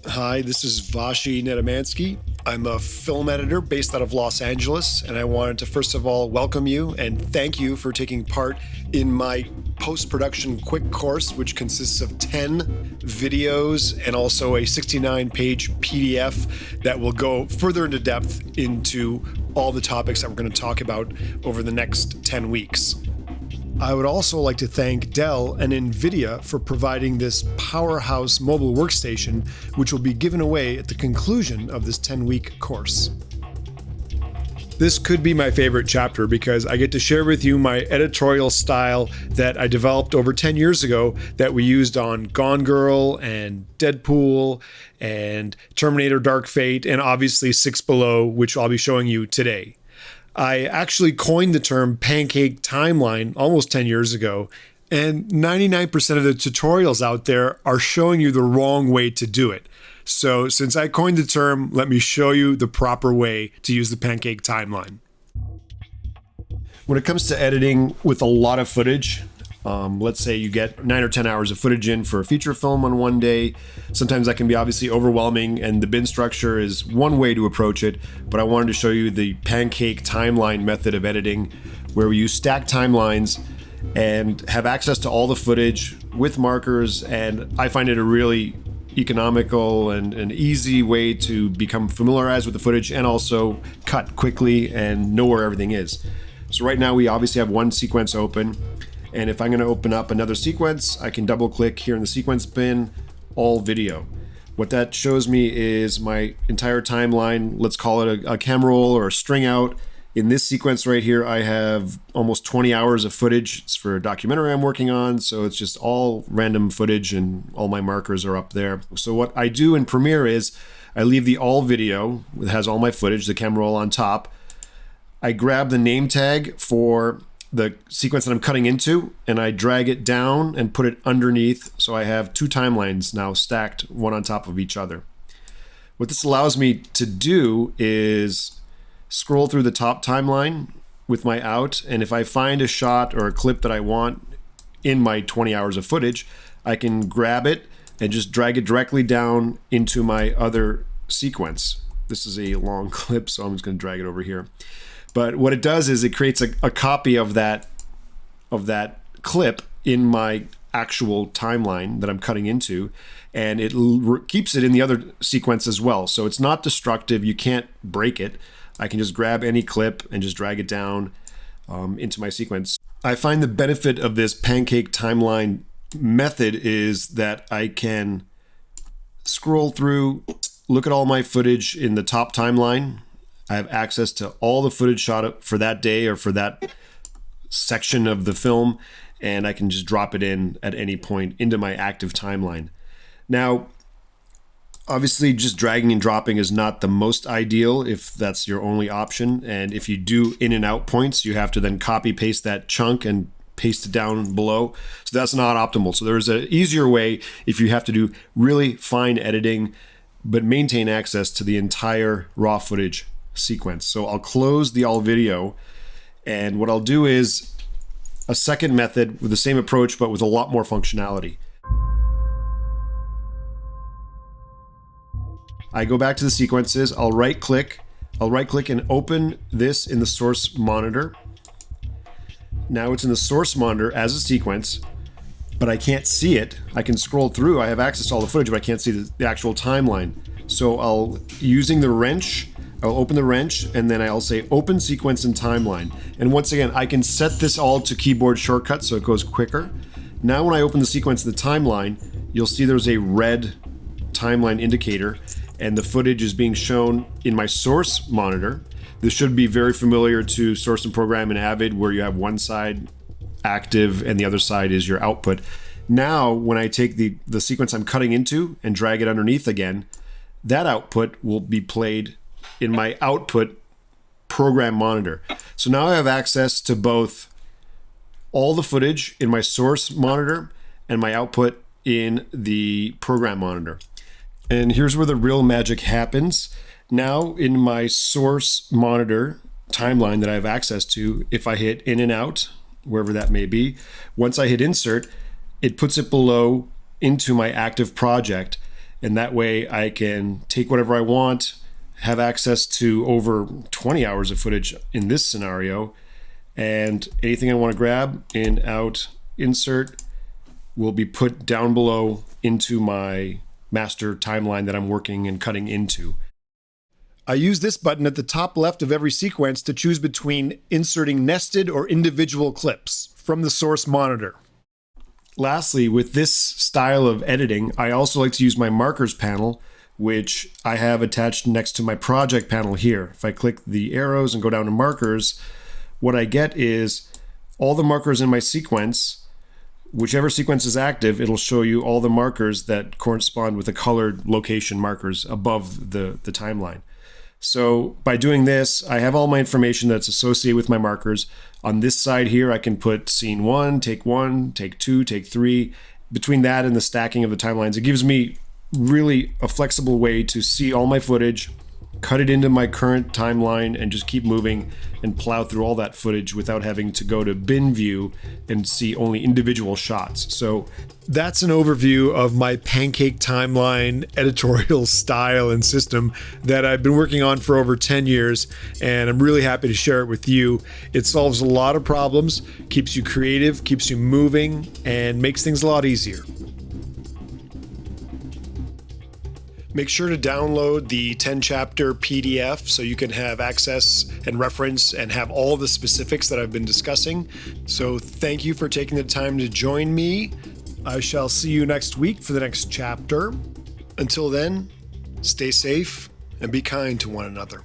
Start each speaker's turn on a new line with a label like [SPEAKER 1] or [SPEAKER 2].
[SPEAKER 1] Hi, this is Vashi Nedomansky. I'm a film editor based out of Los Angeles, and I wanted to first of all welcome you and thank you for taking part in my post-production quick course, which consists of 10 videos and also a 69-page PDF that will go further into depth into all the topics that we're going to talk about over the next 10 weeks. I would also like to thank Dell and NVIDIA for providing this powerhouse mobile workstation, which will be given away at the conclusion of this 10-week course. This could be my favorite chapter because I get to share with you my editorial style that I developed over 10 years ago that we used on Gone Girl and Deadpool and Terminator Dark Fate and obviously Six Below, which I'll be showing you today. I actually coined the term Pancake timeline almost 10 years ago, and 99% of the tutorials out there are showing you the wrong way to do it. So since I coined the term, let me show you the proper way to use the Pancake timeline. When it comes to editing with a lot of footage, let's say you get 9 or 10 hours of footage in for a feature film on one day. Sometimes that can be obviously overwhelming, and the bin structure is one way to approach it, but I wanted to show you the Pancake timeline method of editing, where we use stacked timelines and have access to all the footage with markers, and I find it a really economical and an easy way to become familiarized with the footage and also cut quickly and know where everything is. So right now we obviously have one sequence open. And if I'm going to open up another sequence, I can double click here in the sequence bin, all video. What that shows me is my entire timeline. Let's call it a cam roll or a string out. In this sequence right here, I have almost 20 hours of footage. It's for a documentary I'm working on, so it's just all random footage and all my markers are up there. So what I do in Premiere is I leave the all video, it has all my footage, the cam roll on top. I grab the name tag for the sequence that I'm cutting into, and I drag it down and put it underneath, so I have two timelines now stacked one on top of each other. What this allows me to do is scroll through the top timeline with my out, and if I find a shot or a clip that I want in my 20 hours of footage, I can grab it and just drag it directly down into my other sequence. This is a long clip, so I'm just going to drag it over here. But what it does is it creates a copy of that clip in my actual timeline that I'm cutting into, and it keeps it in the other sequence as well. So it's not destructive. You can't break it. I can just grab any clip and just drag it down into my sequence. I find the benefit of this Pancake timeline method is that I can scroll through, look at all my footage in the top timeline. I have access to all the footage shot for that day or for that section of the film, and I can just drop it in at any point into my active timeline. Now, obviously, just dragging and dropping is not the most ideal if that's your only option, and if you do in and out points, you have to then copy paste that chunk and paste it down below. So that's not optimal. So there's an easier way if you have to do really fine editing, but maintain access to the entire raw footage sequence. So I'll close the all video, and what I'll do is a second method with the same approach but with a lot more functionality. I go back to the sequences, I'll right click and open this in the source monitor. Now it's in the source monitor as a sequence, but I can't see it. I can scroll through, I have access to all the footage, but I can't see the actual timeline. So using the wrench, I'll open the wrench, and then I'll say open sequence and timeline. And once again, I can set this all to keyboard shortcut so it goes quicker. Now when I open the sequence and the timeline, you'll see there's a red timeline indicator, and the footage is being shown in my source monitor. This should be very familiar to Source and Program in Avid, where you have one side active and the other side is your output. Now, when I take the sequence I'm cutting into and drag it underneath again, that output will be played in my output program monitor. So now I have access to both all the footage in my source monitor and my output in the program monitor. And here's where the real magic happens. Now in my source monitor timeline that I have access to, if I hit in and out, wherever that may be, once I hit insert, it puts it below into my active project. And that way I can take whatever I want, have access to over 20 hours of footage in this scenario, and anything I want to grab, in, out, insert, will be put down below into my master timeline that I'm working and cutting into. I use this button at the top left of every sequence to choose between inserting nested or individual clips from the source monitor. Lastly, with this style of editing, I also like to use my markers panel, which I have attached next to my project panel here. If I click the arrows and go down to markers, what I get is all the markers in my sequence. Whichever sequence is active, it'll show you all the markers that correspond with the colored location markers above the timeline. So by doing this, I have all my information that's associated with my markers. On this side here, I can put scene 1, take 2, take 3. Between that and the stacking of the timelines, it gives me really a flexible way to see all my footage, cut it into my current timeline, and just keep moving and plow through all that footage without having to go to bin view and see only individual shots. So that's an overview of my Pancake timeline editorial style and system that I've been working on for over 10 years, and I'm really happy to share it with you. It solves a lot of problems, keeps you creative, keeps you moving, and makes things a lot easier. Make sure to download the 10-chapter PDF so you can have access and reference and have all the specifics that I've been discussing. So thank you for taking the time to join me. I shall see you next week for the next chapter. Until then, stay safe and be kind to one another.